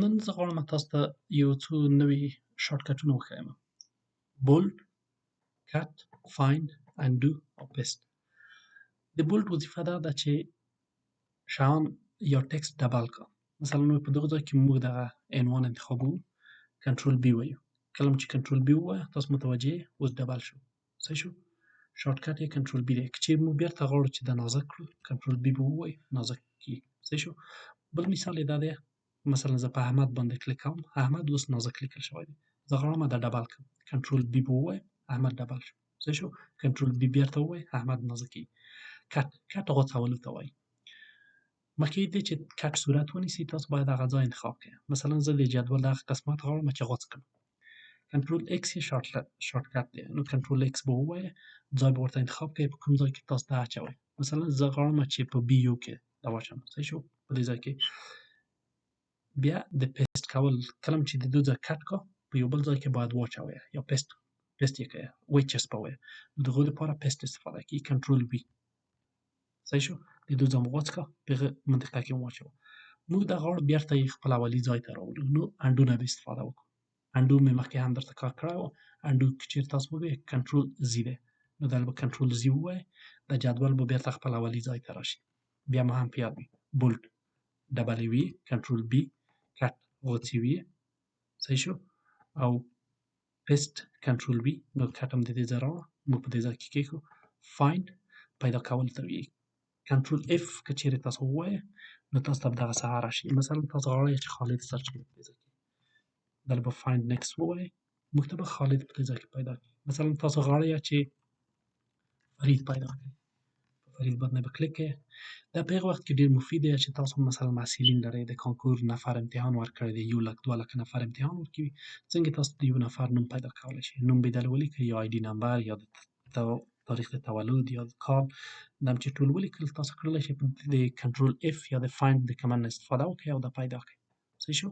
نن زه غواړم تاسو ته یو څو نوي شارټکټونه وښیم. بولډ، کټ، فایند، انډو او پیسټ. د بولډ وظیفه دا ده چې شیان یا ټکسټ ډبل کا. مثلا په دغه ځای کې موږ دغه عنوان انتخابوو، کنټرول بي وایو. کله چې کنټرول بي ووایه تاسو متوجه یې اوس ډبل شو. صحیح شو؟ شارټکټ یې کنټرول بي دی. که چیرې موږ بیرته غواړو چې دا نازک کړو کنټرول بي به ووایو نازک کېږي. صحیح شو؟ بل مثال یې دا دی، مثلا زه په احمد باندې کلیک کوم، احمد اوس نازک لیکل شوی دی. زه غواړم دا ډبل کړم، کنټرول بي به ووایم احمد ډبل شو. صحیح شو؟ کنټرول بي بیرته ووایه احمد نازک کېږي. کټ غوڅولو ته وایي. مخکې دې چې کټ صورت ونیسي تاسو باید هغه ځای انتخاب کړئ. مثلا زه د جدول دغه قسمت غواړم چې غوڅ کړم. کنټرول ایکس یې شارټکټ دی، نو کنټرول ایکس به ووایه، ځای به ورته انتخاب کړئ په کوم ځای کې تاسو دا اچوئ. مثلا زه غواړم چې په بي یو کې دا واچوم. صحیح شو؟ په دې ځای کې بیا د پیسټ کول، کله چې د دو ځای کټ کا په یو بل ځای کې باید واچوئ یا پیسټ یې کړئ، وچسپوئ. د هغو لپاره پیسټ استفاده کړئ. کنټرول بي. صحیح شو؟ د دو ځای مو غوڅ کا، په هغه منطقه کې مو واچوه. موږ دا غواړو بیرته یې خپل اولي ځای ته راولو، نو انډو نه به استفاده وکړو. انډو مې مخکې هم درته کار کړی و. انډو که چېرې تاسو وګورئ کنټرول زی دی، نو دا به کنټرول زی ووایه، دا جدول به بیرته خپل اولي ځای ته راشي. بیا مو هم په یاد وي بولډ ډبل وي، کنټرول بي، کټ غوڅوي. صحیح شو؟ او پیسټ کنټرول بي، نو کټ هم د دې ځای راوړه، موږ په دې ځای کې کېښود. فایند پیدا کولو ته وایي. کنټرول اف که چېرې تاسو ووایه نو تاسو ته به دغه څه راشي. مثلا تاسو غواړئ چې خالد سرچ کړئ په دې ځای کې، دا به فایند نیکسټ ووایئ، موږ ته به خالد په دې ځای کې پیدا کړي. مثلا تاسو غواړئ چې فرید پیدا کړئ، په فرید باندې به کلیک کړئ. دا په هغه وخت کې ډېر مفید دی چې تاسو مثلا محصلین لرئ، د کانکور نفر امتحان ورکړی دی، 1 لک 2 لک نفر امتحان ورکوي. څنګه تاسو د یو نفر نوم پیدا کولی شئ؟ نوم به یې دلته ولیکئ، یا آی ډي نمبر، یا د تاریخ د تولد، یا د کال. دا چې ټول ولیکل تاسو کولای شئ د کنټرول اف یا د فایند د کمند نه استفاده وکړئ او دا پیدا کړئ. صحیح شو؟